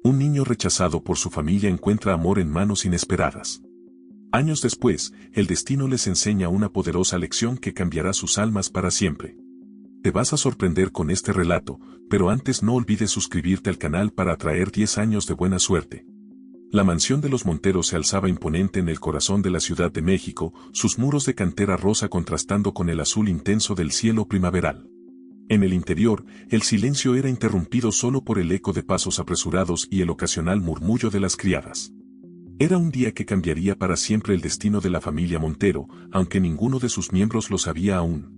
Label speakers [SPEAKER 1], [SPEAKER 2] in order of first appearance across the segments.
[SPEAKER 1] Un niño rechazado por su familia encuentra amor en manos inesperadas. Años después, el destino les enseña una poderosa lección que cambiará sus almas para siempre. Te vas a sorprender con este relato, pero antes no olvides suscribirte al canal para atraer 10 años de buena suerte. La mansión de los Montero se alzaba imponente en el corazón de la Ciudad de México, sus muros de cantera rosa contrastando con el azul intenso del cielo primaveral. En el interior, el silencio era interrumpido solo por el eco de pasos apresurados y el ocasional murmullo de las criadas. Era un día que cambiaría para siempre el destino de la familia Montero, aunque ninguno de sus miembros lo sabía aún.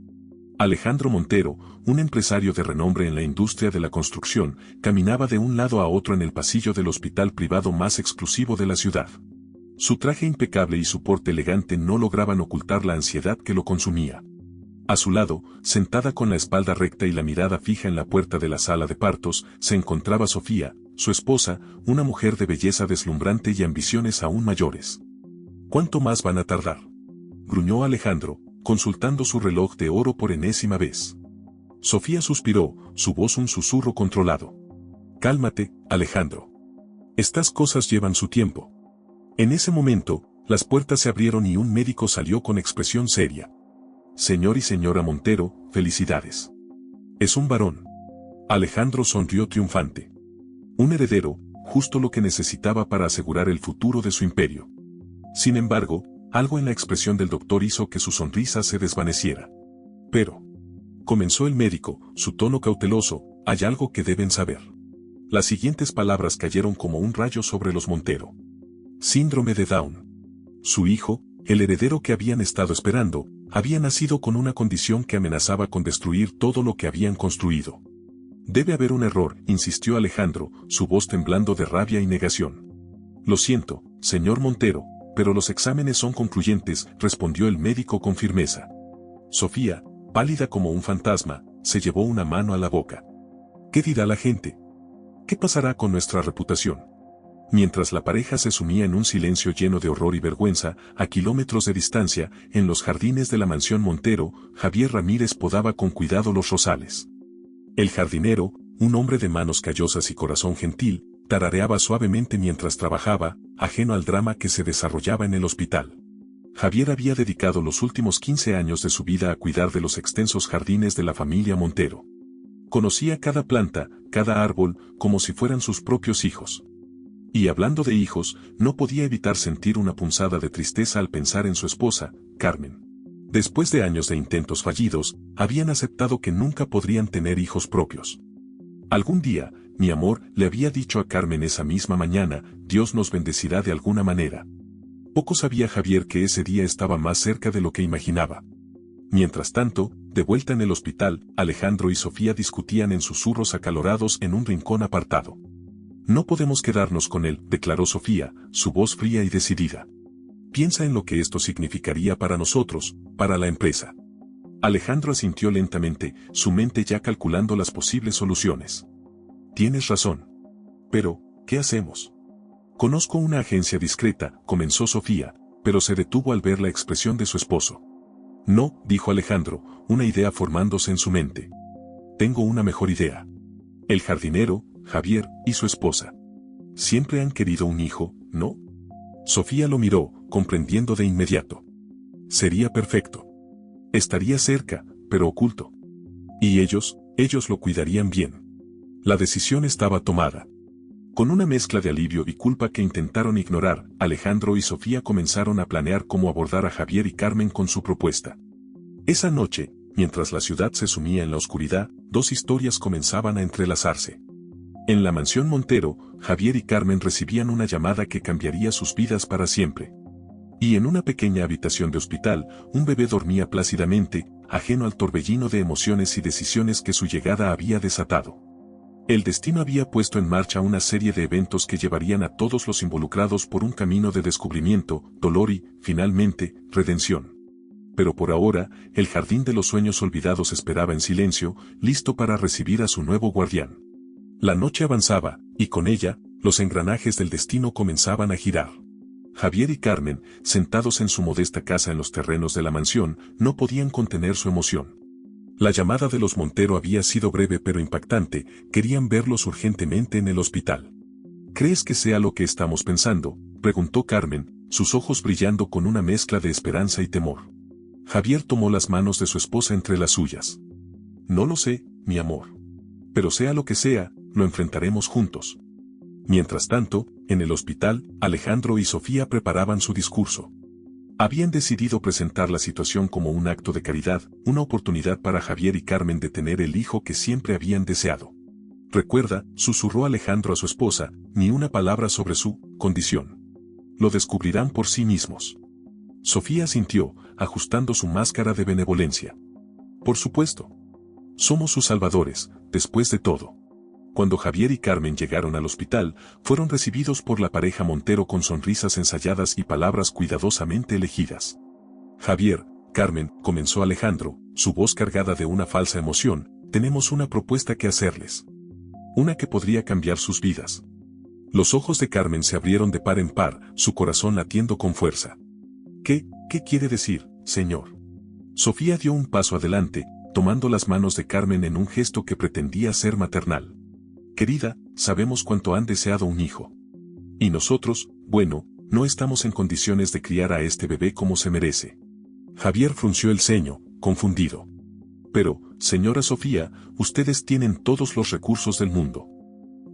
[SPEAKER 1] Alejandro Montero, un empresario de renombre en la industria de la construcción, caminaba de un lado a otro en el pasillo del hospital privado más exclusivo de la ciudad. Su traje impecable y su porte elegante no lograban ocultar la ansiedad que lo consumía. A su lado, sentada con la espalda recta y la mirada fija en la puerta de la sala de partos, se encontraba Sofía, su esposa, una mujer de belleza deslumbrante y ambiciones aún mayores. ¿Cuánto más van a tardar?, gruñó Alejandro, consultando su reloj de oro por enésima vez. Sofía suspiró, su voz un susurro controlado. Cálmate, Alejandro. Estas cosas llevan su tiempo. En ese momento, las puertas se abrieron y un médico salió con expresión seria. Señor y señora Montero, felicidades. Es un varón. Alejandro sonrió triunfante. Un heredero, justo lo que necesitaba para asegurar el futuro de su imperio. Sin embargo, algo en la expresión del doctor hizo que su sonrisa se desvaneciera. Pero, comenzó el médico, su tono cauteloso, hay algo que deben saber. Las siguientes palabras cayeron como un rayo sobre los Montero. Síndrome de Down. Su hijo, el heredero que habían estado esperando, había nacido con una condición que amenazaba con destruir todo lo que habían construido. Debe haber un error, insistió Alejandro, su voz temblando de rabia y negación. Lo siento, señor Montero, pero los exámenes son concluyentes, respondió el médico con firmeza. Sofía, pálida como un fantasma, se llevó una mano a la boca. ¿Qué dirá la gente? ¿Qué pasará con nuestra reputación? Mientras la pareja se sumía en un silencio lleno de horror y vergüenza, a kilómetros de distancia, en los jardines de la mansión Montero, Javier Ramírez podaba con cuidado los rosales. El jardinero, un hombre de manos callosas y corazón gentil, tarareaba suavemente mientras trabajaba, ajeno al drama que se desarrollaba en el hospital. Javier había dedicado los últimos 15 años de su vida a cuidar de los extensos jardines de la familia Montero. Conocía cada planta, cada árbol, como si fueran sus propios hijos. Y hablando de hijos, no podía evitar sentir una punzada de tristeza al pensar en su esposa, Carmen. Después de años de intentos fallidos, habían aceptado que nunca podrían tener hijos propios. Algún día, mi amor, le había dicho a Carmen esa misma mañana, Dios nos bendecirá de alguna manera. Poco sabía Javier que ese día estaba más cerca de lo que imaginaba. Mientras tanto, de vuelta en el hospital, Alejandro y Sofía discutían en susurros acalorados en un rincón apartado. No podemos quedarnos con él, declaró Sofía, su voz fría y decidida. Piensa en lo que esto significaría para nosotros, para la empresa. Alejandro asintió lentamente, su mente ya calculando las posibles soluciones. Tienes razón. Pero, ¿qué hacemos? Conozco una agencia discreta, comenzó Sofía, pero se detuvo al ver la expresión de su esposo. No, dijo Alejandro, una idea formándose en su mente. Tengo una mejor idea. El jardinero, Javier, y su esposa. Siempre han querido un hijo, ¿no? Sofía lo miró, comprendiendo de inmediato. Sería perfecto. Estaría cerca, pero oculto. Y ellos lo cuidarían bien. La decisión estaba tomada. Con una mezcla de alivio y culpa que intentaron ignorar, Alejandro y Sofía comenzaron a planear cómo abordar a Javier y Carmen con su propuesta. Esa noche, mientras la ciudad se sumía en la oscuridad, dos historias comenzaban a entrelazarse. En la mansión Montero, Javier y Carmen recibían una llamada que cambiaría sus vidas para siempre. Y en una pequeña habitación de hospital, un bebé dormía plácidamente, ajeno al torbellino de emociones y decisiones que su llegada había desatado. El destino había puesto en marcha una serie de eventos que llevarían a todos los involucrados por un camino de descubrimiento, dolor y, finalmente, redención. Pero por ahora, el jardín de los sueños olvidados esperaba en silencio, listo para recibir a su nuevo guardián. La noche avanzaba, y con ella, los engranajes del destino comenzaban a girar. Javier y Carmen, sentados en su modesta casa en los terrenos de la mansión, no podían contener su emoción. La llamada de los Montero había sido breve pero impactante, querían verlos urgentemente en el hospital. ¿Crees que sea lo que estamos pensando?, preguntó Carmen, sus ojos brillando con una mezcla de esperanza y temor. Javier tomó las manos de su esposa entre las suyas. No lo sé, mi amor. Pero sea lo que sea, lo enfrentaremos juntos. Mientras tanto, en el hospital, Alejandro y Sofía preparaban su discurso. Habían decidido presentar la situación como un acto de caridad, una oportunidad para Javier y Carmen de tener el hijo que siempre habían deseado. Recuerda, susurró Alejandro a su esposa, ni una palabra sobre su condición. Lo descubrirán por sí mismos. Sofía sintió, ajustando su máscara de benevolencia. Por supuesto. Somos sus salvadores, después de todo. Cuando Javier y Carmen llegaron al hospital, fueron recibidos por la pareja Montero con sonrisas ensayadas y palabras cuidadosamente elegidas. Javier, Carmen, comenzó Alejandro, su voz cargada de una falsa emoción, tenemos una propuesta que hacerles. Una que podría cambiar sus vidas. Los ojos de Carmen se abrieron de par en par, su corazón latiendo con fuerza. ¿Qué quiere decir, señor? Sofía dio un paso adelante, tomando las manos de Carmen en un gesto que pretendía ser maternal. Querida, sabemos cuánto han deseado un hijo. Y nosotros, bueno, no estamos en condiciones de criar a este bebé como se merece. Javier frunció el ceño, confundido. Pero, señora Sofía, ustedes tienen todos los recursos del mundo.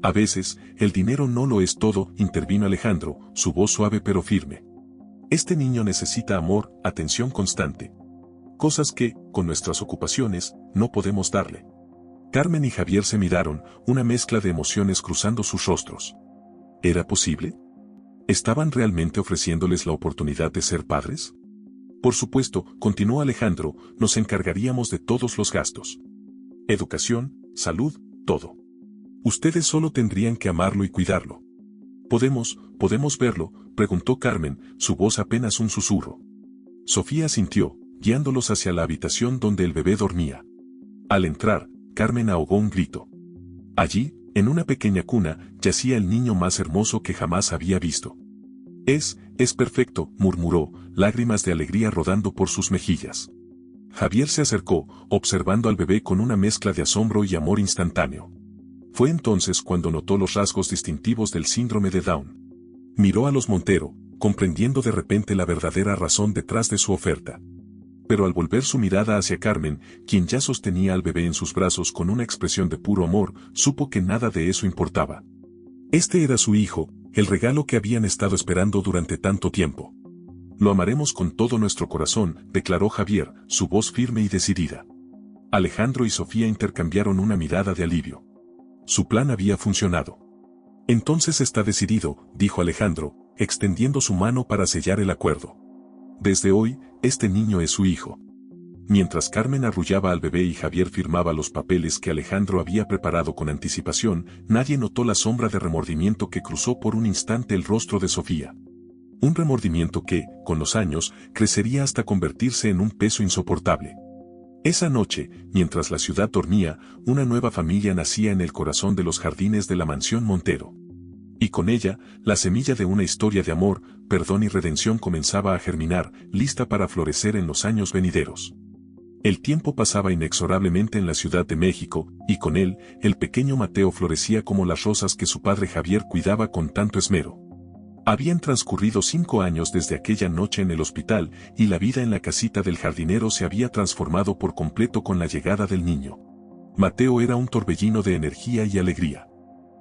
[SPEAKER 1] A veces, el dinero no lo es todo, intervino Alejandro, su voz suave pero firme. Este niño necesita amor, atención constante. Cosas que, con nuestras ocupaciones, no podemos darle. Carmen y Javier se miraron, una mezcla de emociones cruzando sus rostros. ¿Era posible? ¿Estaban realmente ofreciéndoles la oportunidad de ser padres? Por supuesto, continuó Alejandro, nos encargaríamos de todos los gastos. Educación, salud, todo. Ustedes solo tendrían que amarlo y cuidarlo. ¿Podemos verlo?, preguntó Carmen, su voz apenas un susurro. Sofía asintió, guiándolos hacia la habitación donde el bebé dormía. Al entrar, Carmen ahogó un grito. Allí, en una pequeña cuna, yacía el niño más hermoso que jamás había visto. Es perfecto, murmuró, lágrimas de alegría rodando por sus mejillas. Javier se acercó, observando al bebé con una mezcla de asombro y amor instantáneo. Fue entonces cuando notó los rasgos distintivos del síndrome de Down. Miró a los Montero, comprendiendo de repente la verdadera razón detrás de su oferta. Pero al volver su mirada hacia Carmen, quien ya sostenía al bebé en sus brazos con una expresión de puro amor, supo que nada de eso importaba. Este era su hijo, el regalo que habían estado esperando durante tanto tiempo. Lo amaremos con todo nuestro corazón, declaró Javier, su voz firme y decidida. Alejandro y Sofía intercambiaron una mirada de alivio. Su plan había funcionado. Entonces está decidido, dijo Alejandro, extendiendo su mano para sellar el acuerdo. Desde hoy, este niño es su hijo. Mientras Carmen arrullaba al bebé y Javier firmaba los papeles que Alejandro había preparado con anticipación, nadie notó la sombra de remordimiento que cruzó por un instante el rostro de Sofía. Un remordimiento que, con los años, crecería hasta convertirse en un peso insoportable. Esa noche, mientras la ciudad dormía, una nueva familia nacía en el corazón de los jardines de la mansión Montero. Y con ella, la semilla de una historia de amor, perdón y redención comenzaba a germinar, lista para florecer en los años venideros. El tiempo pasaba inexorablemente en la Ciudad de México, y con él, el pequeño Mateo florecía como las rosas que su padre Javier cuidaba con tanto esmero. Habían transcurrido 5 años desde aquella noche en el hospital, y la vida en la casita del jardinero se había transformado por completo con la llegada del niño. Mateo era un torbellino de energía y alegría.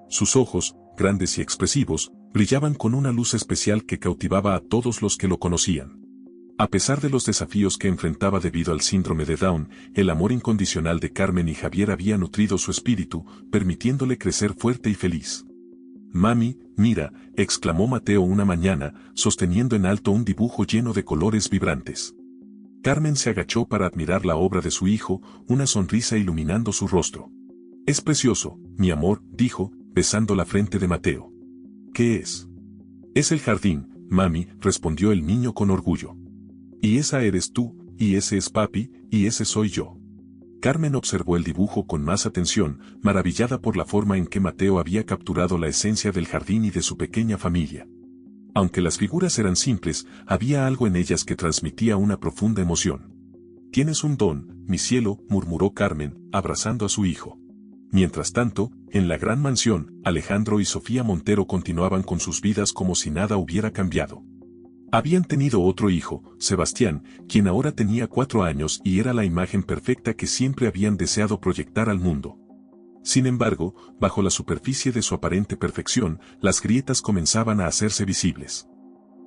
[SPEAKER 1] Sus ojos, grandes y expresivos, brillaban con una luz especial que cautivaba a todos los que lo conocían. A pesar de los desafíos que enfrentaba debido al síndrome de Down, el amor incondicional de Carmen y Javier había nutrido su espíritu, permitiéndole crecer fuerte y feliz. «Mami, mira», exclamó Mateo una mañana, sosteniendo en alto un dibujo lleno de colores vibrantes. Carmen se agachó para admirar la obra de su hijo, una sonrisa iluminando su rostro. «Es precioso, mi amor», dijo, besando la frente de Mateo. «¿Qué es?» «Es el jardín, mami», respondió el niño con orgullo. «Y esa eres tú, y ese es papi, y ese soy yo». Carmen observó el dibujo con más atención, maravillada por la forma en que Mateo había capturado la esencia del jardín y de su pequeña familia. Aunque las figuras eran simples, había algo en ellas que transmitía una profunda emoción. «Tienes un don, mi cielo», murmuró Carmen, abrazando a su hijo. Mientras tanto, En la gran mansión, Alejandro y Sofía Montero continuaban con sus vidas como si nada hubiera cambiado. Habían tenido otro hijo, Sebastián, quien ahora tenía 4 años y era la imagen perfecta que siempre habían deseado proyectar al mundo. Sin embargo, bajo la superficie de su aparente perfección, las grietas comenzaban a hacerse visibles.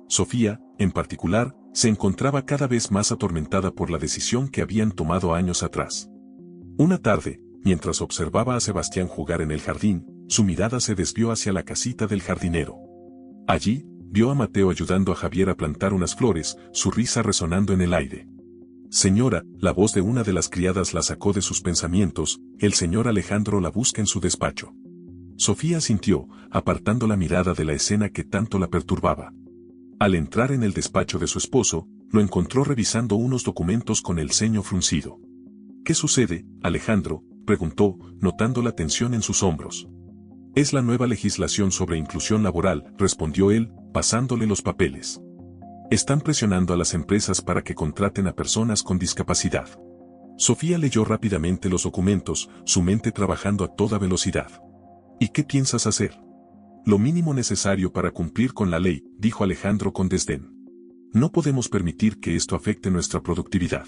[SPEAKER 1] Sofía, en particular, se encontraba cada vez más atormentada por la decisión que habían tomado años atrás. Una tarde, mientras observaba a Sebastián jugar en el jardín, su mirada se desvió hacia la casita del jardinero. Allí, vio a Mateo ayudando a Javier a plantar unas flores, su risa resonando en el aire. Señora, la voz de una de las criadas la sacó de sus pensamientos, el señor Alejandro la busca en su despacho. Sofía sintió, apartando la mirada de la escena que tanto la perturbaba. Al entrar en el despacho de su esposo, lo encontró revisando unos documentos con el ceño fruncido. ¿Qué sucede, Alejandro?, preguntó, notando la tensión en sus hombros. Es la nueva legislación sobre inclusión laboral, respondió él, pasándole los papeles. Están presionando a las empresas para que contraten a personas con discapacidad. Sofía leyó rápidamente los documentos, su mente trabajando a toda velocidad. ¿Y qué piensas hacer? Lo mínimo necesario para cumplir con la ley, dijo Alejandro con desdén. No podemos permitir que esto afecte nuestra productividad.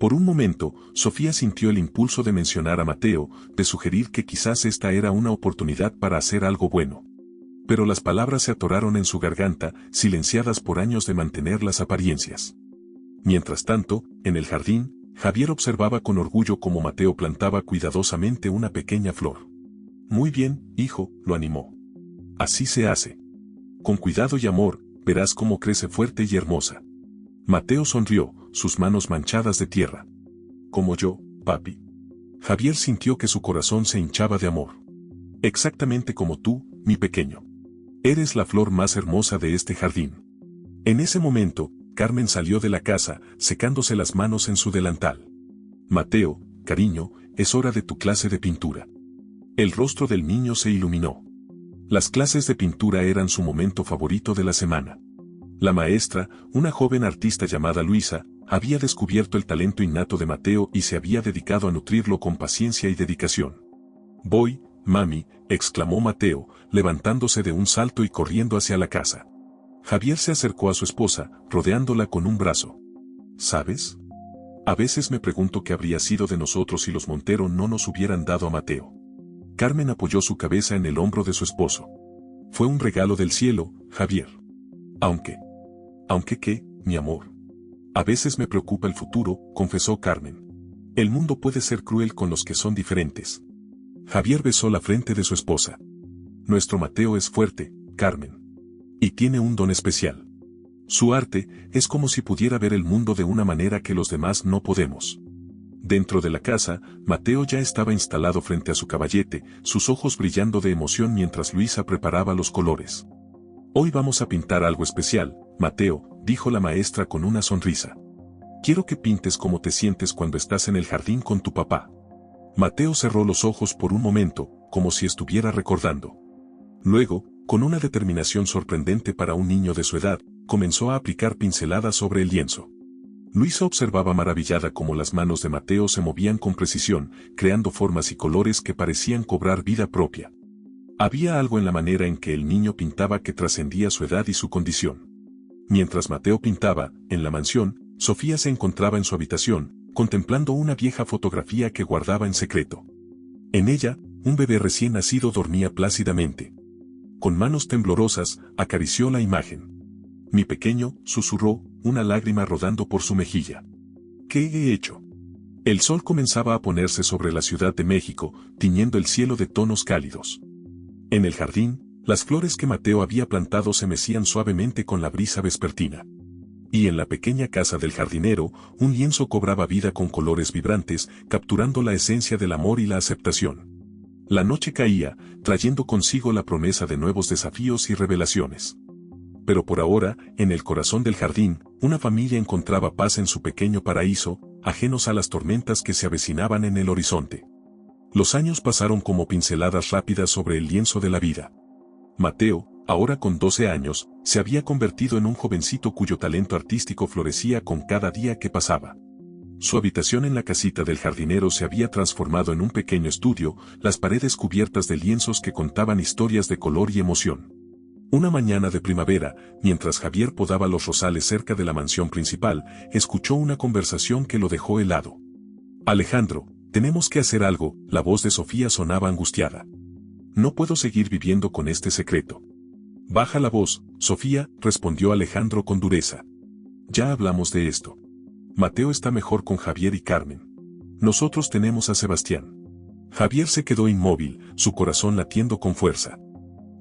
[SPEAKER 1] Por un momento, Sofía sintió el impulso de mencionar a Mateo, de sugerir que quizás esta era una oportunidad para hacer algo bueno. Pero las palabras se atoraron en su garganta, silenciadas por años de mantener las apariencias. Mientras tanto, en el jardín, Javier observaba con orgullo cómo Mateo plantaba cuidadosamente una pequeña flor. Muy bien, hijo, lo animó. Así se hace. Con cuidado y amor, verás cómo crece fuerte y hermosa. Mateo sonrió, sus manos manchadas de tierra. Como yo, papi. Javier sintió que su corazón se hinchaba de amor. Exactamente como tú, mi pequeño. Eres la flor más hermosa de este jardín. En ese momento, Carmen salió de la casa, secándose las manos en su delantal. Mateo, cariño, es hora de tu clase de pintura. El rostro del niño se iluminó. Las clases de pintura eran su momento favorito de la semana. La maestra, una joven artista llamada Luisa, había descubierto el talento innato de Mateo y se había dedicado a nutrirlo con paciencia y dedicación. Voy, mami, exclamó Mateo, levantándose de un salto y corriendo hacia la casa. Javier se acercó a su esposa, rodeándola con un brazo. ¿Sabes? A veces me pregunto qué habría sido de nosotros si los Montero no nos hubieran dado a Mateo. Carmen apoyó su cabeza en el hombro de su esposo. Fue un regalo del cielo, Javier. Aunque qué, mi amor. A veces me preocupa el futuro, confesó Carmen. El mundo puede ser cruel con los que son diferentes. Javier besó la frente de su esposa. Nuestro Mateo es fuerte, Carmen. Y tiene un don especial. Su arte es como si pudiera ver el mundo de una manera que los demás no podemos. Dentro de la casa, Mateo ya estaba instalado frente a su caballete, sus ojos brillando de emoción mientras Luisa preparaba los colores. Hoy vamos a pintar algo especial, Mateo, dijo la maestra con una sonrisa. Quiero que pintes cómo te sientes cuando estás en el jardín con tu papá. Mateo cerró los ojos por un momento, como si estuviera recordando. Luego, con una determinación sorprendente para un niño de su edad, comenzó a aplicar pinceladas sobre el lienzo. Luisa observaba maravillada cómo las manos de Mateo se movían con precisión, creando formas y colores que parecían cobrar vida propia. Había algo en la manera en que el niño pintaba que trascendía su edad y su condición. Mientras Mateo pintaba, en la mansión, Sofía se encontraba en su habitación, contemplando una vieja fotografía que guardaba en secreto. En ella, un bebé recién nacido dormía plácidamente. Con manos temblorosas, acarició la imagen. Mi pequeño, susurró, una lágrima rodando por su mejilla. ¿Qué he hecho? El sol comenzaba a ponerse sobre la Ciudad de México, tiñendo el cielo de tonos cálidos. En el jardín, las flores que Mateo había plantado se mecían suavemente con la brisa vespertina. Y en la pequeña casa del jardinero, un lienzo cobraba vida con colores vibrantes, capturando la esencia del amor y la aceptación. La noche caía, trayendo consigo la promesa de nuevos desafíos y revelaciones. Pero por ahora, en el corazón del jardín, una familia encontraba paz en su pequeño paraíso, ajenos a las tormentas que se avecinaban en el horizonte. Los años pasaron como pinceladas rápidas sobre el lienzo de la vida. Mateo, ahora con 12 años, se había convertido en un jovencito cuyo talento artístico florecía con cada día que pasaba. Su habitación en la casita del jardinero se había transformado en un pequeño estudio, las paredes cubiertas de lienzos que contaban historias de color y emoción. Una mañana de primavera, mientras Javier podaba los rosales cerca de la mansión principal, escuchó una conversación que lo dejó helado. Alejandro, tenemos que hacer algo, la voz de Sofía sonaba angustiada. No puedo seguir viviendo con este secreto. Baja la voz, Sofía, respondió Alejandro con dureza. Ya hablamos de esto. Mateo está mejor con Javier y Carmen. Nosotros tenemos a Sebastián. Javier se quedó inmóvil, su corazón latiendo con fuerza.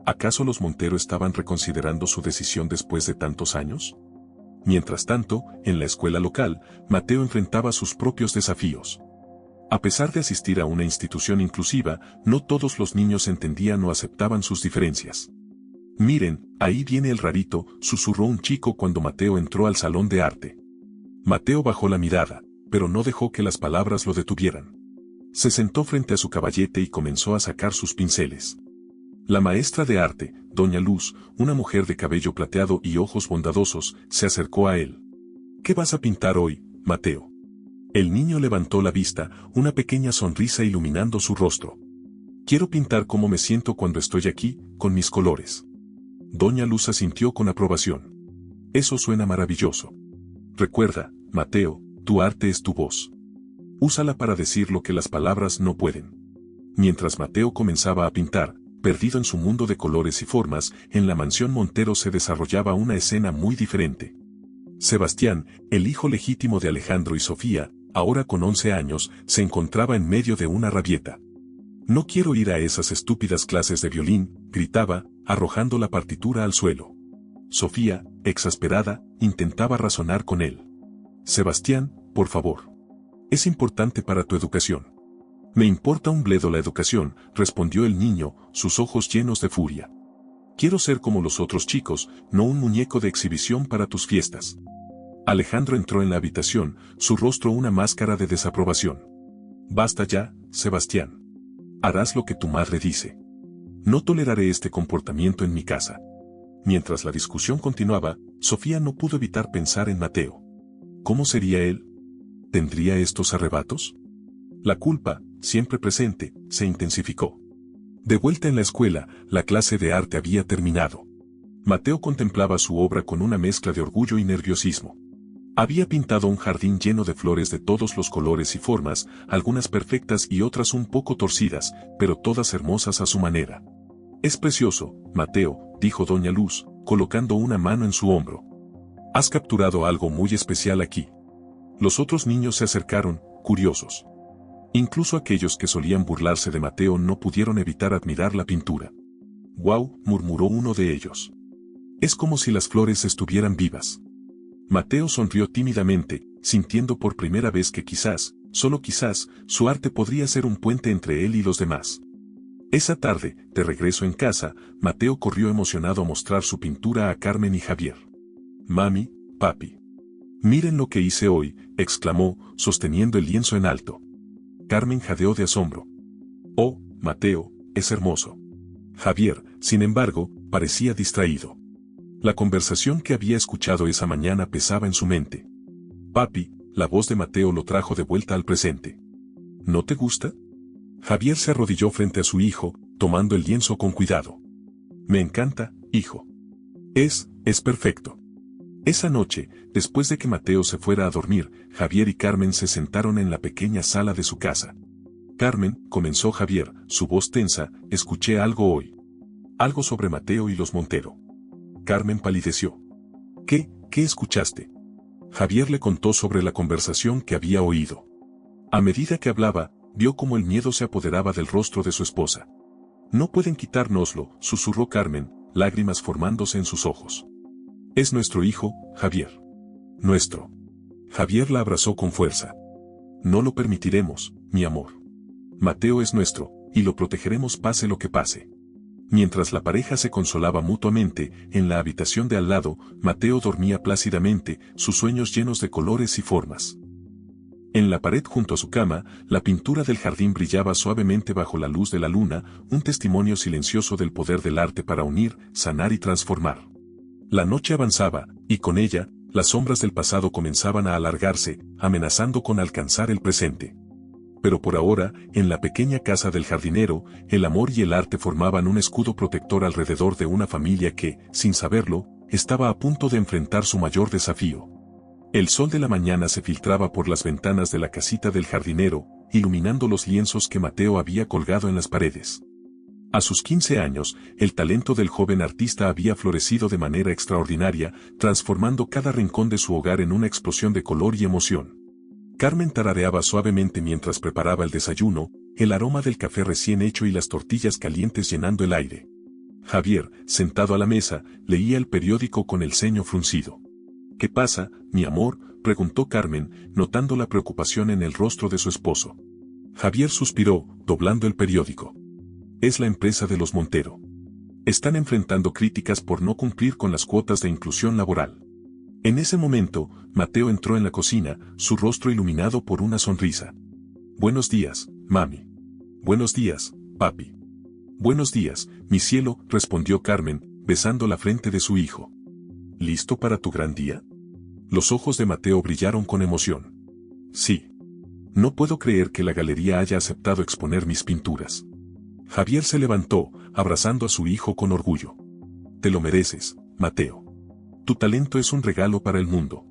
[SPEAKER 1] ¿Acaso los Montero estaban reconsiderando su decisión después de tantos años? Mientras tanto, en la escuela local, Mateo enfrentaba sus propios desafíos. A pesar de asistir a una institución inclusiva, no todos los niños entendían o aceptaban sus diferencias. Miren, ahí viene el rarito, susurró un chico cuando Mateo entró al salón de arte. Mateo bajó la mirada, pero no dejó que las palabras lo detuvieran. Se sentó frente a su caballete y comenzó a sacar sus pinceles. La maestra de arte, doña Luz, una mujer de cabello plateado y ojos bondadosos, se acercó a él. ¿Qué vas a pintar hoy, Mateo? El niño levantó la vista, una pequeña sonrisa iluminando su rostro. Quiero pintar cómo me siento cuando estoy aquí, con mis colores. Doña Luz asintió con aprobación. Eso suena maravilloso. Recuerda, Mateo, tu arte es tu voz. Úsala para decir lo que las palabras no pueden. Mientras Mateo comenzaba a pintar, perdido en su mundo de colores y formas, en la mansión Montero se desarrollaba una escena muy diferente. Sebastián, el hijo legítimo de Alejandro y Sofía, ahora con 11 años, se encontraba en medio de una rabieta. No quiero ir a esas estúpidas clases de violín, gritaba, arrojando la partitura al suelo. Sofía, exasperada, intentaba razonar con él. Sebastián, por favor. Es importante para tu educación. Me importa un bledo la educación, respondió el niño, sus ojos llenos de furia. Quiero ser como los otros chicos, no un muñeco de exhibición para tus fiestas. Alejandro entró en la habitación, su rostro una máscara de desaprobación. Basta ya, Sebastián. Harás lo que tu madre dice. No toleraré este comportamiento en mi casa. Mientras la discusión continuaba, Sofía no pudo evitar pensar en Mateo. ¿Cómo sería él? ¿Tendría estos arrebatos? La culpa, siempre presente, se intensificó. De vuelta en la escuela, la clase de arte había terminado. Mateo contemplaba su obra con una mezcla de orgullo y nerviosismo. Había pintado un jardín lleno de flores de todos los colores y formas, algunas perfectas y otras un poco torcidas, pero todas hermosas a su manera. Es precioso, Mateo, dijo doña Luz, colocando una mano en su hombro. Has capturado algo muy especial aquí. Los otros niños se acercaron, curiosos. Incluso aquellos que solían burlarse de Mateo no pudieron evitar admirar la pintura. «Guau», murmuró uno de ellos. Es como si las flores estuvieran vivas. Mateo sonrió tímidamente, sintiendo por primera vez que quizás, solo quizás, su arte podría ser un puente entre él y los demás. Esa tarde, de regreso en casa, Mateo corrió emocionado a mostrar su pintura a Carmen y Javier. «Mami, papi. Miren lo que hice hoy», exclamó, sosteniendo el lienzo en alto. Carmen jadeó de asombro. «Oh, Mateo, es hermoso». Javier, sin embargo, parecía distraído. La conversación que había escuchado esa mañana pesaba en su mente. «Papi», la voz de Mateo lo trajo de vuelta al presente. «¿No te gusta?» Javier se arrodilló frente a su hijo, tomando el lienzo con cuidado. «Me encanta, hijo. Es perfecto». Esa noche, después de que Mateo se fuera a dormir, Javier y Carmen se sentaron en la pequeña sala de su casa. «Carmen», comenzó Javier, su voz tensa, «escuché algo hoy. Algo sobre Mateo y los Montero». Carmen palideció. ¿Qué escuchaste?» Javier le contó sobre la conversación que había oído. A medida que hablaba, vio cómo el miedo se apoderaba del rostro de su esposa. «No pueden quitárnoslo», susurró Carmen, lágrimas formándose en sus ojos. «Es nuestro hijo, Javier. Nuestro». Javier la abrazó con fuerza. «No lo permitiremos, mi amor. Mateo es nuestro, y lo protegeremos pase lo que pase». Mientras la pareja se consolaba mutuamente, en la habitación de al lado, Mateo dormía plácidamente, sus sueños llenos de colores y formas. En la pared junto a su cama, la pintura del jardín brillaba suavemente bajo la luz de la luna, un testimonio silencioso del poder del arte para unir, sanar y transformar. La noche avanzaba, y con ella, Las sombras del pasado comenzaban a alargarse, amenazando con alcanzar el presente. Pero por ahora, en la pequeña casa del jardinero, el amor y el arte formaban un escudo protector alrededor de una familia que, sin saberlo, estaba a punto de enfrentar su mayor desafío. El sol de la mañana se filtraba por las ventanas de la casita del jardinero, iluminando los lienzos que Mateo había colgado en las paredes. A sus 15 años, el talento del joven artista había florecido de manera extraordinaria, transformando cada rincón de su hogar en una explosión de color y emoción. Carmen tarareaba suavemente mientras preparaba el desayuno, el aroma del café recién hecho y las tortillas calientes llenando el aire. Javier, sentado a la mesa, leía el periódico con el ceño fruncido. «¿Qué pasa, mi amor?», preguntó Carmen, notando la preocupación en el rostro de su esposo. Javier suspiró, doblando el periódico. «Es la empresa de los Montero. Están enfrentando críticas por no cumplir con las cuotas de inclusión laboral». En ese momento, Mateo entró en la cocina, su rostro iluminado por una sonrisa. «Buenos días, mami». «Buenos días, papi». «Buenos días, mi cielo», respondió Carmen, besando la frente de su hijo. «¿Listo para tu gran día?». Los ojos de Mateo brillaron con emoción. «Sí. No puedo creer que la galería haya aceptado exponer mis pinturas». Javier se levantó, abrazando a su hijo con orgullo. «Te lo mereces, Mateo. Tu talento es un regalo para el mundo».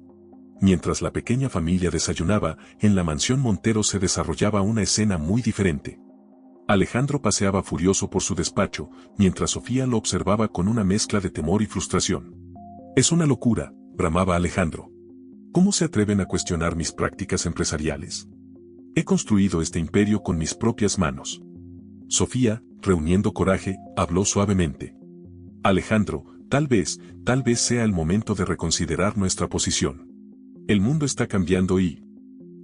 [SPEAKER 1] Mientras la pequeña familia desayunaba, en la mansión Montero se desarrollaba una escena muy diferente. Alejandro paseaba furioso por su despacho, mientras Sofía lo observaba con una mezcla de temor y frustración. «Es una locura», bramaba Alejandro. «¿Cómo se atreven a cuestionar mis prácticas empresariales? He construido este imperio con mis propias manos». Sofía, reuniendo coraje, habló suavemente. «Alejandro, tal vez sea el momento de reconsiderar nuestra posición. El mundo está cambiando y...».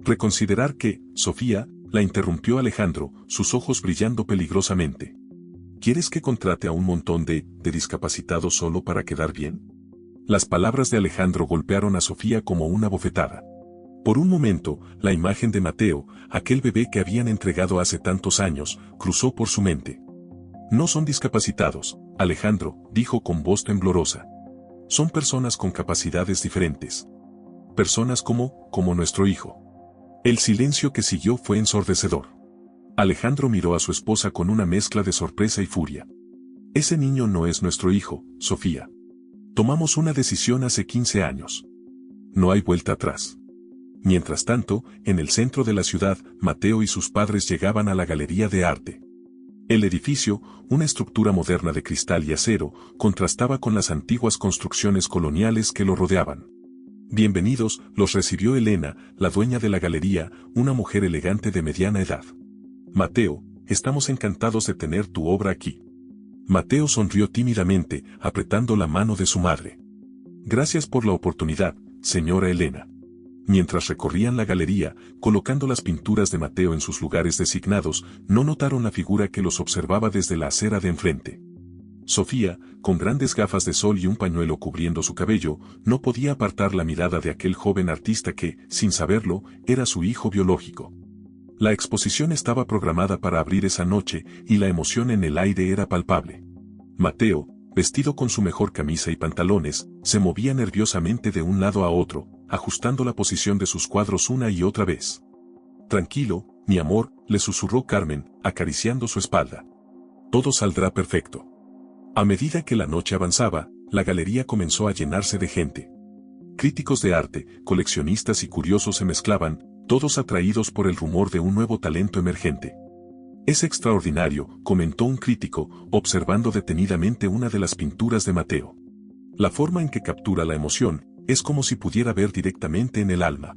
[SPEAKER 1] «¿Reconsiderar qué, Sofía?», la interrumpió Alejandro, sus ojos brillando peligrosamente. «¿Quieres que contrate a un montón de discapacitados solo para quedar bien?». Las palabras de Alejandro golpearon a Sofía como una bofetada. Por un momento, la imagen de Mateo, aquel bebé que habían entregado hace tantos años, cruzó por su mente. «No son discapacitados, Alejandro», dijo con voz temblorosa. «Son personas con capacidades diferentes. Personas como nuestro hijo». El silencio que siguió fue ensordecedor. Alejandro miró a su esposa con una mezcla de sorpresa y furia. «Ese niño no es nuestro hijo, Sofía. Tomamos una decisión hace 15 años. No hay vuelta atrás». Mientras tanto, en el centro de la ciudad, Mateo y sus padres llegaban a la galería de arte. El edificio, una estructura moderna de cristal y acero, contrastaba con las antiguas construcciones coloniales que lo rodeaban. «Bienvenidos», los recibió Elena, la dueña de la galería, una mujer elegante de mediana edad. «Mateo, estamos encantados de tener tu obra aquí». Mateo sonrió tímidamente, apretando la mano de su madre. «Gracias por la oportunidad, señora Elena». Mientras recorrían la galería, colocando las pinturas de Mateo en sus lugares designados, no notaron la figura que los observaba desde la acera de enfrente. Sofía, con grandes gafas de sol y un pañuelo cubriendo su cabello, no podía apartar la mirada de aquel joven artista que, sin saberlo, era su hijo biológico. La exposición estaba programada para abrir esa noche, y la emoción en el aire era palpable. Mateo, vestido con su mejor camisa y pantalones, se movía nerviosamente de un lado a otro, ajustando la posición de sus cuadros una y otra vez. «Tranquilo, mi amor», le susurró Carmen, acariciando su espalda. «Todo saldrá perfecto». A medida que la noche avanzaba, la galería comenzó a llenarse de gente. Críticos de arte, coleccionistas y curiosos se mezclaban, todos atraídos por el rumor de un nuevo talento emergente. «Es extraordinario», comentó un crítico, observando detenidamente una de las pinturas de Mateo. «La forma en que captura la emoción, es como si pudiera ver directamente en el alma».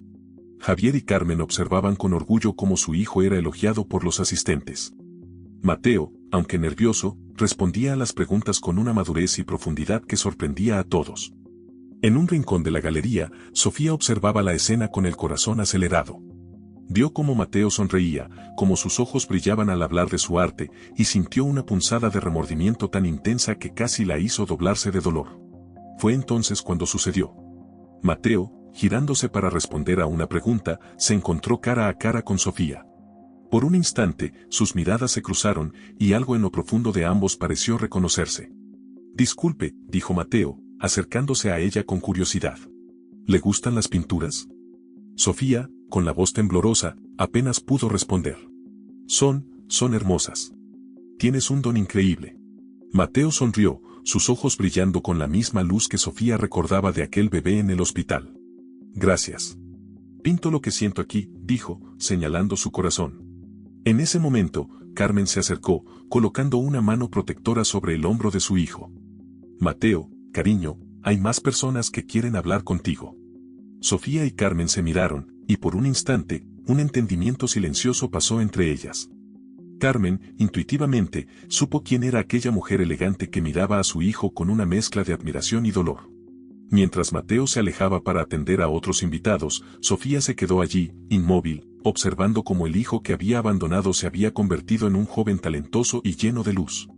[SPEAKER 1] Javier y Carmen observaban con orgullo cómo su hijo era elogiado por los asistentes. Mateo, aunque nervioso, respondía a las preguntas con una madurez y profundidad que sorprendía a todos. En un rincón de la galería, Sofía observaba la escena con el corazón acelerado. Vio cómo Mateo sonreía, cómo sus ojos brillaban al hablar de su arte, y sintió una punzada de remordimiento tan intensa que casi la hizo doblarse de dolor. Fue entonces cuando sucedió. Mateo, girándose para responder a una pregunta, se encontró cara a cara con Sofía. Por un instante, sus miradas se cruzaron, y algo en lo profundo de ambos pareció reconocerse. «Disculpe», dijo Mateo, acercándose a ella con curiosidad. ¿Le gustan las pinturas? Sofía, con la voz temblorosa, apenas pudo responder. Son hermosas. Tienes un don increíble. Mateo sonrió, sus ojos brillando con la misma luz que Sofía recordaba de aquel bebé en el hospital. Gracias. Pinto lo que siento aquí, dijo, señalando su corazón. En ese momento, Carmen se acercó, colocando una mano protectora sobre el hombro de su hijo. Mateo, cariño, hay más personas que quieren hablar contigo. Sofía y Carmen se miraron, y por un instante, un entendimiento silencioso pasó entre ellas. Carmen, intuitivamente, supo quién era aquella mujer elegante que miraba a su hijo con una mezcla de admiración y dolor. Mientras Mateo se alejaba para atender a otros invitados, Sofía se quedó allí, inmóvil, observando cómo el hijo que había abandonado se había convertido en un joven talentoso y lleno de luz.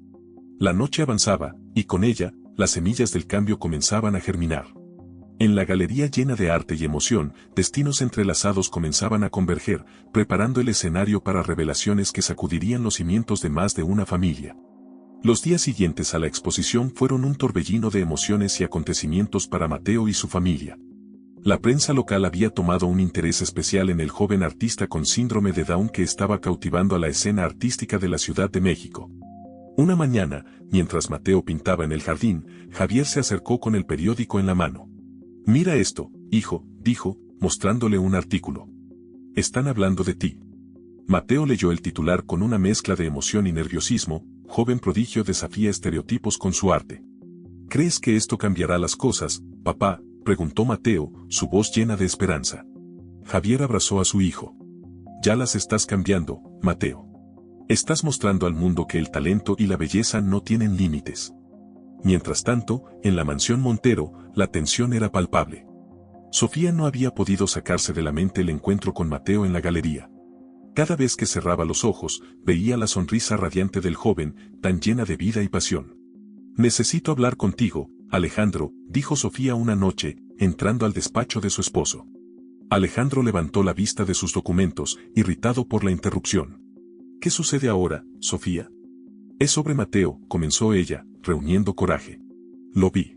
[SPEAKER 1] La noche avanzaba, y con ella, las semillas del cambio comenzaban a germinar. En la galería llena de arte y emoción, destinos entrelazados comenzaban a converger, preparando el escenario para revelaciones que sacudirían los cimientos de más de una familia. Los días siguientes a la exposición fueron un torbellino de emociones y acontecimientos para Mateo y su familia. La prensa local había tomado un interés especial en el joven artista con síndrome de Down que estaba cautivando a la escena artística de la Ciudad de México. Una mañana, mientras Mateo pintaba en el jardín, Javier se acercó con el periódico en la mano. «Mira esto, hijo», dijo, mostrándole un artículo. «Están hablando de ti». Mateo leyó el titular con una mezcla de emoción y nerviosismo. Joven prodigio desafía estereotipos con su arte. ¿Crees que esto cambiará las cosas, papá?, preguntó Mateo, su voz llena de esperanza. Javier abrazó a su hijo. «Ya las estás cambiando, Mateo. Estás mostrando al mundo que el talento y la belleza no tienen límites». Mientras tanto, en la mansión Montero, la tensión era palpable. Sofía no había podido sacarse de la mente el encuentro con Mateo en la galería. Cada vez que cerraba los ojos, veía la sonrisa radiante del joven, tan llena de vida y pasión. «Necesito hablar contigo, Alejandro», dijo Sofía una noche, entrando al despacho de su esposo. Alejandro levantó la vista de sus documentos, irritado por la interrupción. «¿Qué sucede ahora, Sofía?» «Es sobre Mateo», comenzó ella, reuniendo coraje. «Lo vi.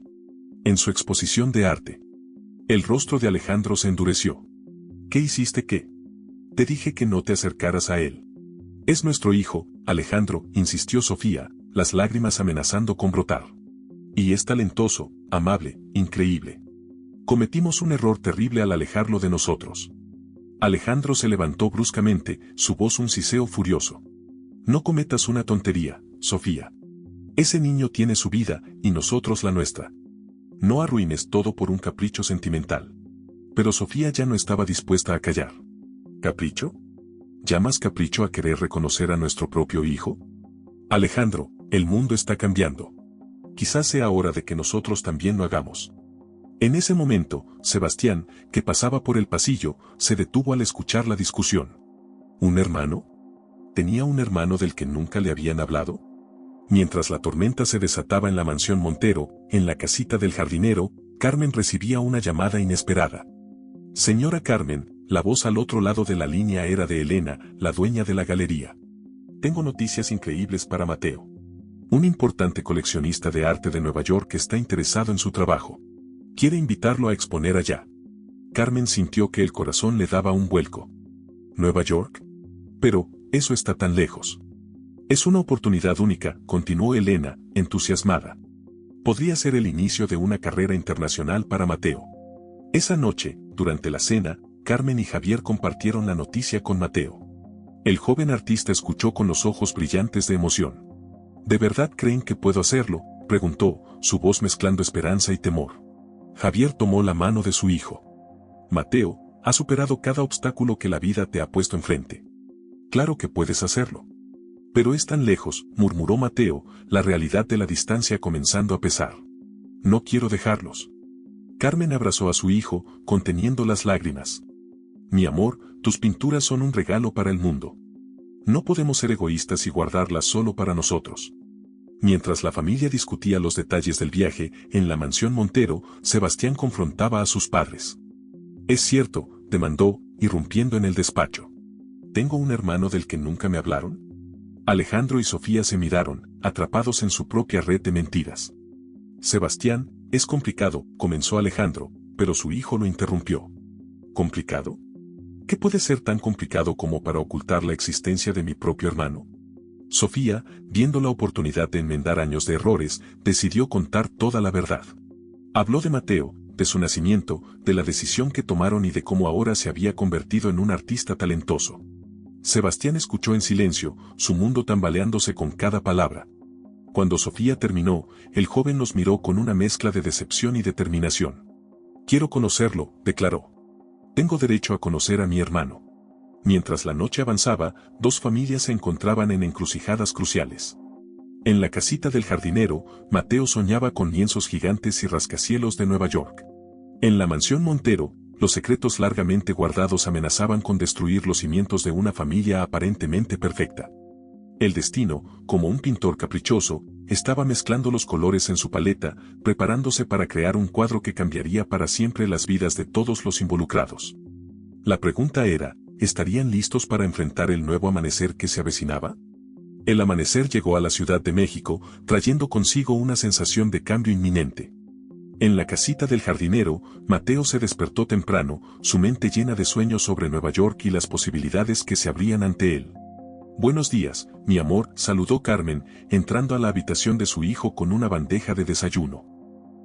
[SPEAKER 1] En su exposición de arte». El rostro de Alejandro se endureció. «¿Qué hiciste qué?» «Te dije que no te acercaras a él». «Es nuestro hijo, Alejandro», insistió Sofía, las lágrimas amenazando con brotar. «Y es talentoso, amable, increíble. Cometimos un error terrible al alejarlo de nosotros». Alejandro se levantó bruscamente, su voz un siseo furioso. «No cometas una tontería, Sofía. Ese niño tiene su vida, y nosotros la nuestra. No arruines todo por un capricho sentimental». Pero Sofía ya no estaba dispuesta a callar. ¿Capricho? ¿Llamas capricho a querer reconocer a nuestro propio hijo? Alejandro, el mundo está cambiando. Quizás sea hora de que nosotros también lo hagamos. En ese momento, Sebastián, que pasaba por el pasillo, se detuvo al escuchar la discusión. ¿Un hermano? ¿Tenía un hermano del que nunca le habían hablado? Mientras la tormenta se desataba en la mansión Montero, en la casita del jardinero, Carmen recibía una llamada inesperada. «Señora Carmen», la voz al otro lado de la línea era de Elena, la dueña de la galería. «Tengo noticias increíbles para Mateo. Un importante coleccionista de arte de Nueva York está interesado en su trabajo. Quiere invitarlo a exponer allá». Carmen sintió que el corazón le daba un vuelco. ¿Nueva York? Pero, eso está tan lejos. «Es una oportunidad única», continuó Elena, entusiasmada. «Podría ser el inicio de una carrera internacional para Mateo». Esa noche, durante la cena, Carmen y Javier compartieron la noticia con Mateo. El joven artista escuchó con los ojos brillantes de emoción. «¿De verdad creen que puedo hacerlo?», preguntó, su voz mezclando esperanza y temor. Javier tomó la mano de su hijo. «Mateo, has superado cada obstáculo que la vida te ha puesto enfrente. Claro que puedes hacerlo». «Pero es tan lejos», murmuró Mateo, la realidad de la distancia comenzando a pesar. «No quiero dejarlos». Carmen abrazó a su hijo, conteniendo las lágrimas. «Mi amor, tus pinturas son un regalo para el mundo. No podemos ser egoístas y guardarlas solo para nosotros». Mientras la familia discutía los detalles del viaje, en la mansión Montero, Sebastián confrontaba a sus padres. «Es cierto», demandó, irrumpiendo en el despacho. «¿Tengo un hermano del que nunca me hablaron?». Alejandro y Sofía se miraron, atrapados en su propia red de mentiras. «Sebastián, es complicado», comenzó Alejandro, pero su hijo lo interrumpió. ¿Complicado? ¿Qué puede ser tan complicado como para ocultar la existencia de mi propio hermano? Sofía, viendo la oportunidad de enmendar años de errores, decidió contar toda la verdad. Habló de Mateo, de su nacimiento, de la decisión que tomaron y de cómo ahora se había convertido en un artista talentoso. Sebastián escuchó en silencio, su mundo tambaleándose con cada palabra. Cuando Sofía terminó, el joven los miró con una mezcla de decepción y determinación. «Quiero conocerlo», declaró. «Tengo derecho a conocer a mi hermano». Mientras la noche avanzaba, dos familias se encontraban en encrucijadas cruciales. En la casita del jardinero, Mateo soñaba con lienzos gigantes y rascacielos de Nueva York. En la mansión Montero, los secretos largamente guardados amenazaban con destruir los cimientos de una familia aparentemente perfecta. El destino, como un pintor caprichoso, estaba mezclando los colores en su paleta, preparándose para crear un cuadro que cambiaría para siempre las vidas de todos los involucrados. La pregunta era, ¿estarían listos para enfrentar el nuevo amanecer que se avecinaba? El amanecer llegó a la Ciudad de México, trayendo consigo una sensación de cambio inminente. En la casita del jardinero, Mateo se despertó temprano, su mente llena de sueños sobre Nueva York y las posibilidades que se abrían ante él. «Buenos días, mi amor», saludó Carmen, entrando a la habitación de su hijo con una bandeja de desayuno.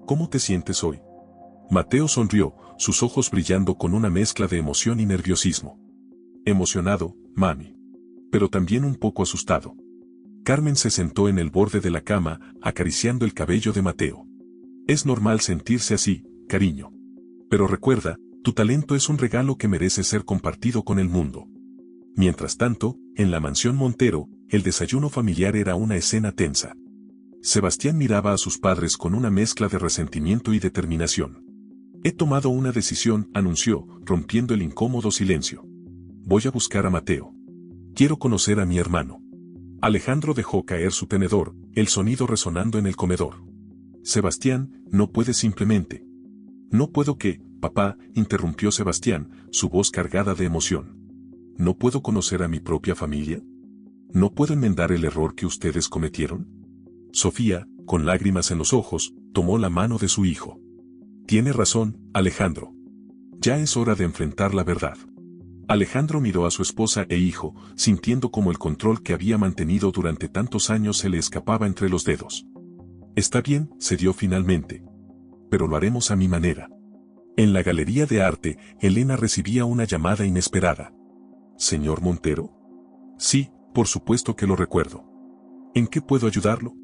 [SPEAKER 1] «¿Cómo te sientes hoy?». Mateo sonrió, sus ojos brillando con una mezcla de emoción y nerviosismo. «Emocionado, mami. Pero también un poco asustado». Carmen se sentó en el borde de la cama, acariciando el cabello de Mateo. «Es normal sentirse así, cariño. Pero recuerda, tu talento es un regalo que merece ser compartido con el mundo». Mientras tanto, en la mansión Montero, el desayuno familiar era una escena tensa. Sebastián miraba a sus padres con una mezcla de resentimiento y determinación. «He tomado una decisión», anunció, rompiendo el incómodo silencio. «Voy a buscar a Mateo. Quiero conocer a mi hermano». Alejandro dejó caer su tenedor, el sonido resonando en el comedor. «Sebastián, no puedes simplemente». «No puedo qué, papá», interrumpió Sebastián, su voz cargada de emoción. «¿No puedo conocer a mi propia familia? ¿No puedo enmendar el error que ustedes cometieron?». Sofía, con lágrimas en los ojos, tomó la mano de su hijo. «Tiene razón, Alejandro. Ya es hora de enfrentar la verdad». Alejandro miró a su esposa e hijo, sintiendo como el control que había mantenido durante tantos años se le escapaba entre los dedos. «Está bien», cedió finalmente. «Pero lo haremos a mi manera». En la galería de arte, Elena recibía una llamada inesperada. «¿Señor Montero?». «Sí, por supuesto que lo recuerdo». «¿En qué puedo ayudarlo?».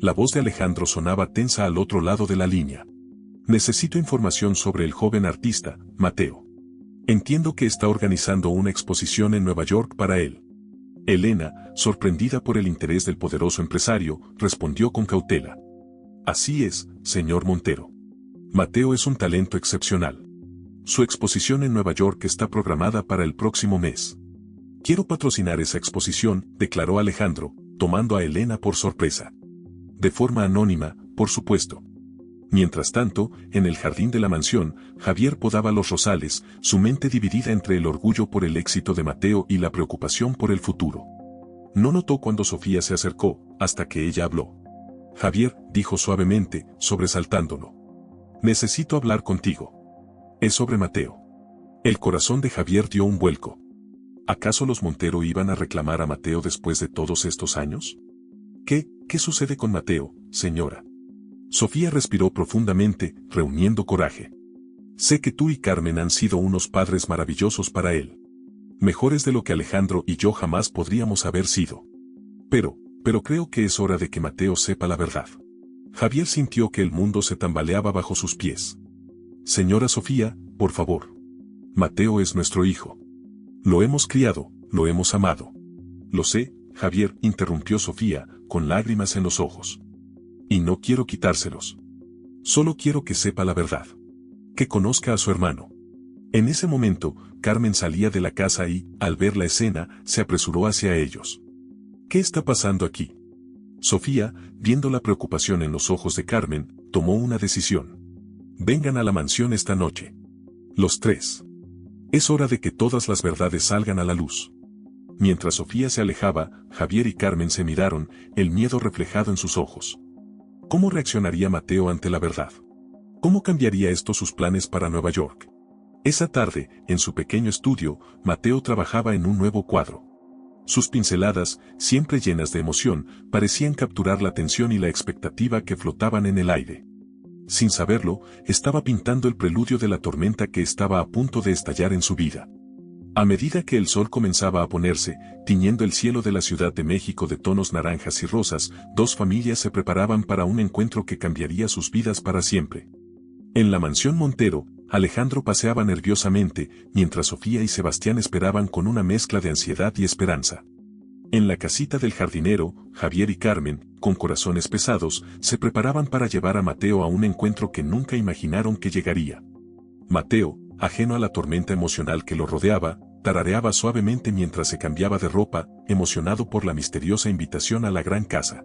[SPEAKER 1] La voz de Alejandro sonaba tensa al otro lado de la línea. «Necesito información sobre el joven artista, Mateo. Entiendo que está organizando una exposición en Nueva York para él». Elena, sorprendida por el interés del poderoso empresario, respondió con cautela. «Así es, señor Montero. Mateo es un talento excepcional. Su exposición en Nueva York está programada para el próximo mes. Quiero patrocinar esa exposición», declaró Alejandro, tomando a Elena por sorpresa. «De forma anónima, por supuesto». Mientras tanto, en el jardín de la mansión, Javier podaba los rosales, su mente dividida entre el orgullo por el éxito de Mateo y la preocupación por el futuro. No notó cuando Sofía se acercó, hasta que ella habló. «Javier», dijo suavemente, sobresaltándolo. «Necesito hablar contigo. Es sobre Mateo». El corazón de Javier dio un vuelco. ¿Acaso los Montero iban a reclamar a Mateo después de todos estos años? ¿Qué sucede con Mateo, señora?». Sofía respiró profundamente, reuniendo coraje. «Sé que tú y Carmen han sido unos padres maravillosos para él. Mejores de lo que Alejandro y yo jamás podríamos haber sido. Pero creo que es hora de que Mateo sepa la verdad». Javier sintió que el mundo se tambaleaba bajo sus pies. «Señora Sofía, por favor. Mateo es nuestro hijo. Lo hemos criado, lo hemos amado». «Lo sé, Javier», interrumpió Sofía, con lágrimas en los ojos. «Y no quiero quitárselos. Solo quiero que sepa la verdad. Que conozca a su hermano». En ese momento, Carmen salía de la casa y, al ver la escena, se apresuró hacia ellos. «¿Qué está pasando aquí?». Sofía, viendo la preocupación en los ojos de Carmen, tomó una decisión. «Vengan a la mansión esta noche. Los tres. Es hora de que todas las verdades salgan a la luz». Mientras Sofía se alejaba, Javier y Carmen se miraron, el miedo reflejado en sus ojos. ¿Cómo reaccionaría Mateo ante la verdad? ¿Cómo cambiaría esto sus planes para Nueva York? Esa tarde, en su pequeño estudio, Mateo trabajaba en un nuevo cuadro. Sus pinceladas, siempre llenas de emoción, parecían capturar la tensión y la expectativa que flotaban en el aire. Sin saberlo, estaba pintando el preludio de la tormenta que estaba a punto de estallar en su vida. A medida que el sol comenzaba a ponerse, tiñendo el cielo de la Ciudad de México de tonos naranjas y rosas, dos familias se preparaban para un encuentro que cambiaría sus vidas para siempre. En la mansión Montero, Alejandro paseaba nerviosamente, mientras Sofía y Sebastián esperaban con una mezcla de ansiedad y esperanza. En la casita del jardinero, Javier y Carmen, con corazones pesados, se preparaban para llevar a Mateo a un encuentro que nunca imaginaron que llegaría. Mateo, ajeno a la tormenta emocional que lo rodeaba, tarareaba suavemente mientras se cambiaba de ropa, emocionado por la misteriosa invitación a la gran casa.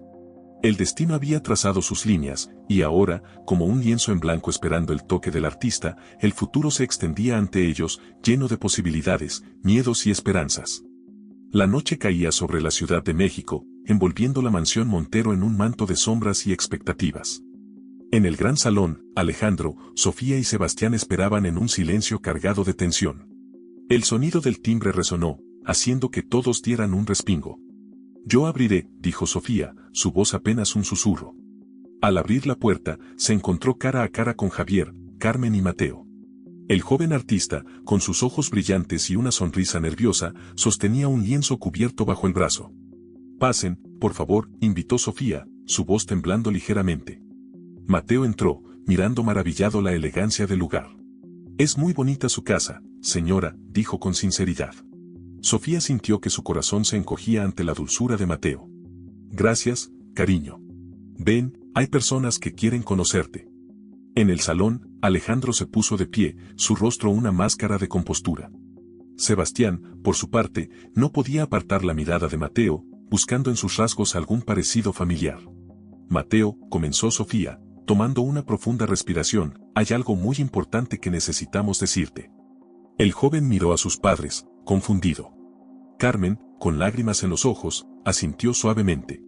[SPEAKER 1] El destino había trazado sus líneas, y ahora, como un lienzo en blanco esperando el toque del artista, el futuro se extendía ante ellos, lleno de posibilidades, miedos y esperanzas. La noche caía sobre la Ciudad de México, envolviendo la mansión Montero en un manto de sombras y expectativas. En el gran salón, Alejandro, Sofía y Sebastián esperaban en un silencio cargado de tensión. El sonido del timbre resonó, haciendo que todos dieran un respingo. «Yo abriré», dijo Sofía, su voz apenas un susurro. Al abrir la puerta, se encontró cara a cara con Javier, Carmen y Mateo. El joven artista, con sus ojos brillantes y una sonrisa nerviosa, sostenía un lienzo cubierto bajo el brazo. «Pasen, por favor», invitó Sofía, su voz temblando ligeramente. Mateo entró, mirando maravillado la elegancia del lugar. «Es muy bonita su casa, señora», dijo con sinceridad. Sofía sintió que su corazón se encogía ante la dulzura de Mateo. «Gracias, cariño. Ven, hay personas que quieren conocerte». En el salón, Alejandro se puso de pie, su rostro una máscara de compostura. Sebastián, por su parte, no podía apartar la mirada de Mateo, buscando en sus rasgos algún parecido familiar. «Mateo», comenzó Sofía, tomando una profunda respiración, «hay algo muy importante que necesitamos decirte». El joven miró a sus padres, confundido. Carmen, con lágrimas en los ojos, asintió suavemente.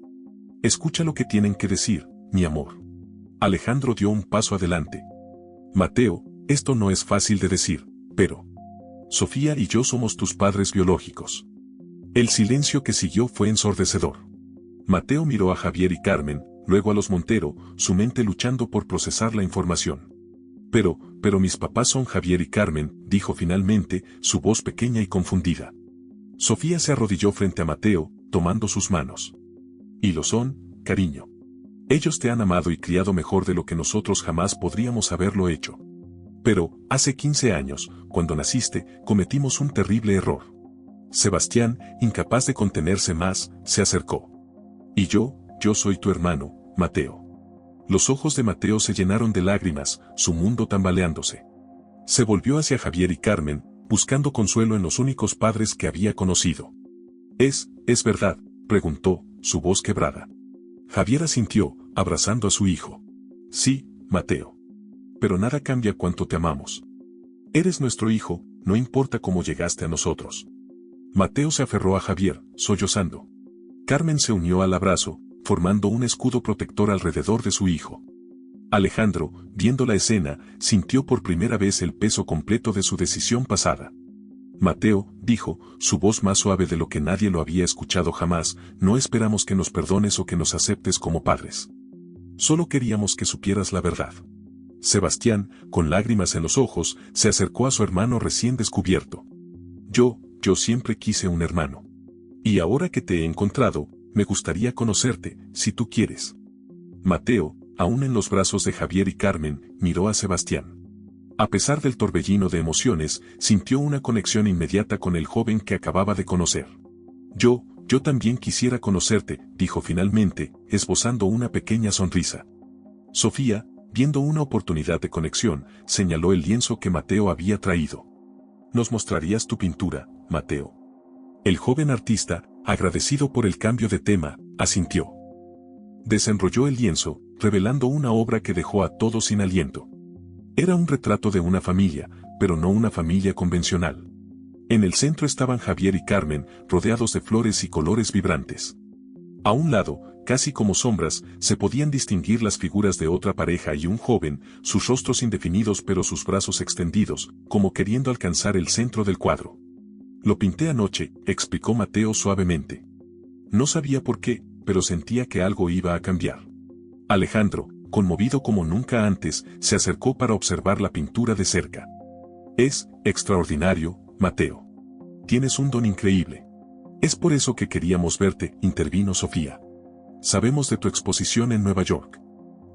[SPEAKER 1] «Escucha lo que tienen que decir, mi amor». Alejandro dio un paso adelante. «Mateo, esto no es fácil de decir, pero Sofía y yo somos tus padres biológicos». El silencio que siguió fue ensordecedor. Mateo miró a Javier y Carmen, luego a los Montero, su mente luchando por procesar la información. Pero mis papás son Javier y Carmen», dijo finalmente, su voz pequeña y confundida. Sofía se arrodilló frente a Mateo, tomando sus manos. «Y lo son, cariño. Ellos te han amado y criado mejor de lo que nosotros jamás podríamos haberlo hecho. Pero, hace 15 años, cuando naciste, cometimos un terrible error». Sebastián, incapaz de contenerse más, se acercó. «Y yo soy tu hermano, Mateo». Los ojos de Mateo se llenaron de lágrimas, su mundo tambaleándose. Se volvió hacia Javier y Carmen, buscando consuelo en los únicos padres que había conocido. ¿Es verdad?», preguntó, su voz quebrada. Javier asintió, abrazando a su hijo. «Sí, Mateo. Pero nada cambia cuanto te amamos. Eres nuestro hijo, no importa cómo llegaste a nosotros». Mateo se aferró a Javier, sollozando. Carmen se unió al abrazo, formando un escudo protector alrededor de su hijo. Alejandro, viendo la escena, sintió por primera vez el peso completo de su decisión pasada. «Mateo», dijo, su voz más suave de lo que nadie lo había escuchado jamás, «no esperamos que nos perdones o que nos aceptes como padres. Solo queríamos que supieras la verdad». Sebastián, con lágrimas en los ojos, se acercó a su hermano recién descubierto. Yo siempre quise un hermano. Y ahora que te he encontrado, me gustaría conocerte, si tú quieres». Mateo, aún en los brazos de Javier y Carmen, miró a Sebastián. A pesar del torbellino de emociones, sintió una conexión inmediata con el joven que acababa de conocer. Yo también quisiera conocerte», dijo finalmente, esbozando una pequeña sonrisa. Sofía, viendo una oportunidad de conexión, señaló el lienzo que Mateo había traído. «¿Nos mostrarías tu pintura, Mateo?». El joven artista, agradecido por el cambio de tema, asintió. Desenrolló el lienzo, revelando una obra que dejó a todos sin aliento. Era un retrato de una familia, pero no una familia convencional. En el centro estaban Javier y Carmen, rodeados de flores y colores vibrantes. A un lado, casi como sombras, se podían distinguir las figuras de otra pareja y un joven, sus rostros indefinidos pero sus brazos extendidos, como queriendo alcanzar el centro del cuadro. Lo pinté anoche, explicó Mateo suavemente. No sabía por qué, pero sentía que algo iba a cambiar. Alejandro, conmovido como nunca antes, se acercó para observar la pintura de cerca. Es extraordinario, Mateo. Tienes un don increíble. Es por eso que queríamos verte, intervino Sofía. Sabemos de tu exposición en Nueva York.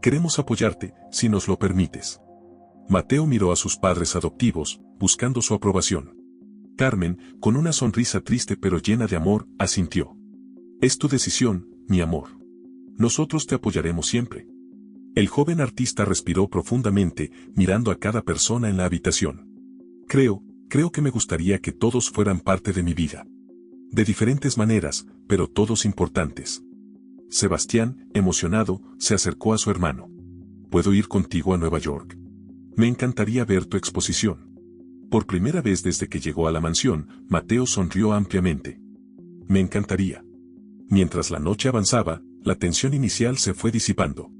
[SPEAKER 1] Queremos apoyarte, si nos lo permites. Mateo miró a sus padres adoptivos, buscando su aprobación. Carmen, con una sonrisa triste pero llena de amor, asintió. Es tu decisión, mi amor. Nosotros te apoyaremos siempre. El joven artista respiró profundamente, mirando a cada persona en la habitación. Creo que me gustaría que todos fueran parte de mi vida. De diferentes maneras, pero todos importantes. Sebastián, emocionado, se acercó a su hermano. ¿Puedo ir contigo a Nueva York? Me encantaría ver tu exposición. Por primera vez desde que llegó a la mansión, Mateo sonrió ampliamente. Me encantaría. Mientras la noche avanzaba, la tensión inicial se fue disipando.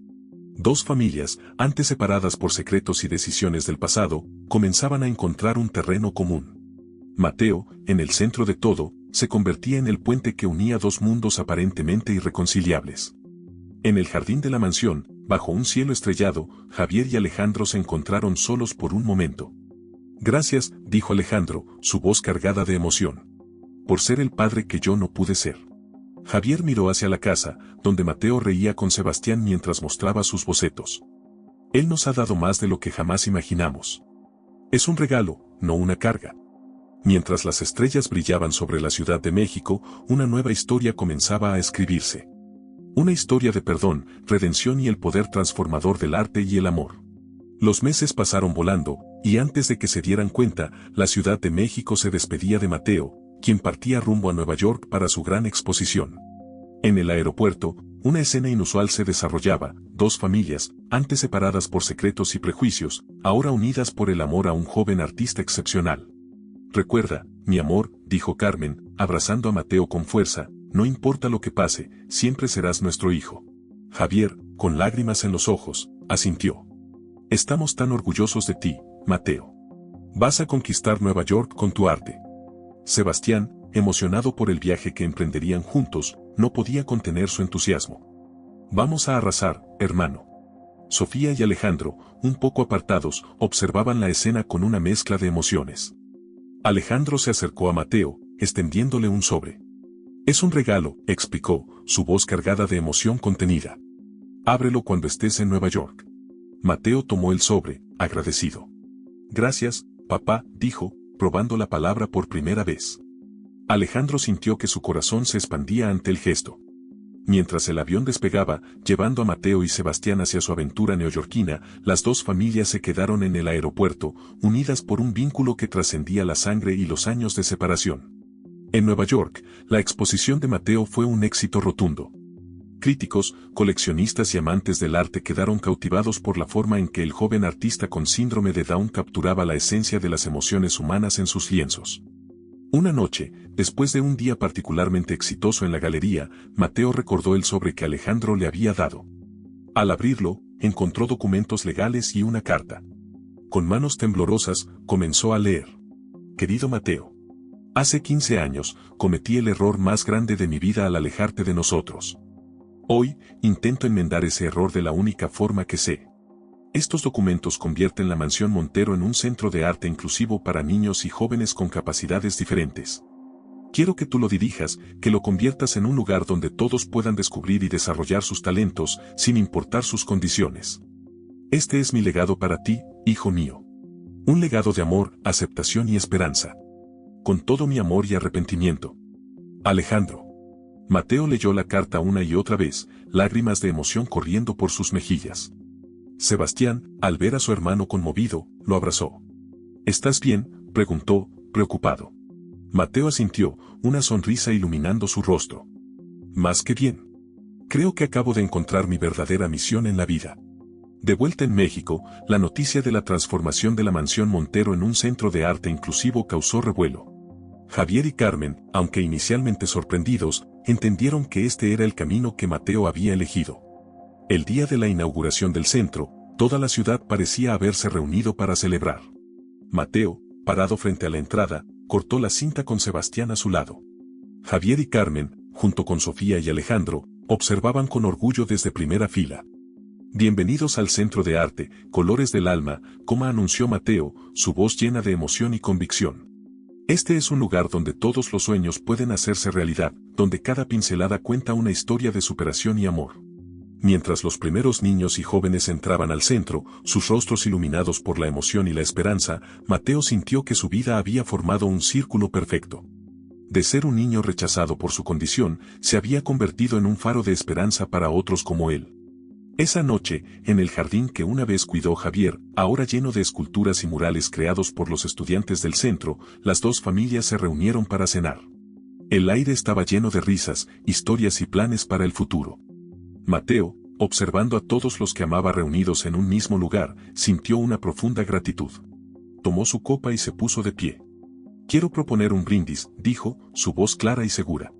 [SPEAKER 1] Dos familias, antes separadas por secretos y decisiones del pasado, comenzaban a encontrar un terreno común. Mateo, en el centro de todo, se convertía en el puente que unía dos mundos aparentemente irreconciliables. En el jardín de la mansión, bajo un cielo estrellado, Javier y Alejandro se encontraron solos por un momento. Gracias, dijo Alejandro, su voz cargada de emoción. Por ser el padre que yo no pude ser. Javier miró hacia la casa, donde Mateo reía con Sebastián mientras mostraba sus bocetos. Él nos ha dado más de lo que jamás imaginamos. Es un regalo, no una carga. Mientras las estrellas brillaban sobre la Ciudad de México, una nueva historia comenzaba a escribirse. Una historia de perdón, redención y el poder transformador del arte y el amor. Los meses pasaron volando, y antes de que se dieran cuenta, la Ciudad de México se despedía de Mateo, quien partía rumbo a Nueva York para su gran exposición. En el aeropuerto, una escena inusual se desarrollaba, dos familias, antes separadas por secretos y prejuicios, ahora unidas por el amor a un joven artista excepcional. Recuerda, mi amor, dijo Carmen, abrazando a Mateo con fuerza, no importa lo que pase, siempre serás nuestro hijo. Javier, con lágrimas en los ojos, asintió. Estamos tan orgullosos de ti, Mateo. Vas a conquistar Nueva York con tu arte. Sebastián, emocionado por el viaje que emprenderían juntos, no podía contener su entusiasmo. Vamos a arrasar, hermano. Sofía y Alejandro, un poco apartados, observaban la escena con una mezcla de emociones. Alejandro se acercó a Mateo, extendiéndole un sobre. Es un regalo, explicó, su voz cargada de emoción contenida. Ábrelo cuando estés en Nueva York. Mateo tomó el sobre, agradecido. Gracias, papá, dijo, probando la palabra por primera vez. Alejandro sintió que su corazón se expandía ante el gesto. Mientras el avión despegaba, llevando a Mateo y Sebastián hacia su aventura neoyorquina, las dos familias se quedaron en el aeropuerto, unidas por un vínculo que trascendía la sangre y los años de separación. En Nueva York, la exposición de Mateo fue un éxito rotundo. Críticos, coleccionistas y amantes del arte quedaron cautivados por la forma en que el joven artista con síndrome de Down capturaba la esencia de las emociones humanas en sus lienzos. Una noche, después de un día particularmente exitoso en la galería, Mateo recordó el sobre que Alejandro le había dado. Al abrirlo, encontró documentos legales y una carta. Con manos temblorosas, comenzó a leer. Querido Mateo. Hace 15 años, cometí el error más grande de mi vida al alejarte de nosotros. Hoy, intento enmendar ese error de la única forma que sé. Estos documentos convierten la Mansión Montero en un centro de arte inclusivo para niños y jóvenes con capacidades diferentes. Quiero que tú lo dirijas, que lo conviertas en un lugar donde todos puedan descubrir y desarrollar sus talentos, sin importar sus condiciones. Este es mi legado para ti, hijo mío. Un legado de amor, aceptación y esperanza. Con todo mi amor y arrepentimiento. Alejandro. Mateo leyó la carta una y otra vez, lágrimas de emoción corriendo por sus mejillas. Sebastián, al ver a su hermano conmovido, lo abrazó. ¿Estás bien?, preguntó, preocupado. Mateo asintió, una sonrisa iluminando su rostro. Más que bien. Creo que acabo de encontrar mi verdadera misión en la vida. De vuelta en México, la noticia de la transformación de la Mansión Montero en un centro de arte inclusivo causó revuelo. Javier y Carmen, aunque inicialmente sorprendidos, entendieron que este era el camino que Mateo había elegido. El día de la inauguración del centro, toda la ciudad parecía haberse reunido para celebrar. Mateo, parado frente a la entrada, cortó la cinta con Sebastián a su lado. Javier y Carmen, junto con Sofía y Alejandro, observaban con orgullo desde primera fila. Bienvenidos al Centro de Arte, Colores del Alma, como anunció Mateo, su voz llena de emoción y convicción. Este es un lugar donde todos los sueños pueden hacerse realidad, donde cada pincelada cuenta una historia de superación y amor. Mientras los primeros niños y jóvenes entraban al centro, sus rostros iluminados por la emoción y la esperanza, Mateo sintió que su vida había formado un círculo perfecto. De ser un niño rechazado por su condición, se había convertido en un faro de esperanza para otros como él. Esa noche, en el jardín que una vez cuidó Javier, ahora lleno de esculturas y murales creados por los estudiantes del centro, las dos familias se reunieron para cenar. El aire estaba lleno de risas, historias y planes para el futuro. Mateo, observando a todos los que amaba reunidos en un mismo lugar, sintió una profunda gratitud. Tomó su copa y se puso de pie. Quiero proponer un brindis, dijo, su voz clara y segura.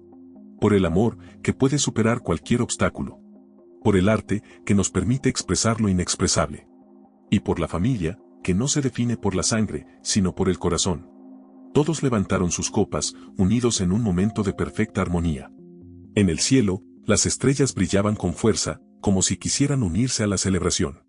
[SPEAKER 1] Por el amor, que puede superar cualquier obstáculo. Por el arte, que nos permite expresar lo inexpresable. Y por la familia, que no se define por la sangre, sino por el corazón. Todos levantaron sus copas, unidos en un momento de perfecta armonía. En el cielo, las estrellas brillaban con fuerza, como si quisieran unirse a la celebración.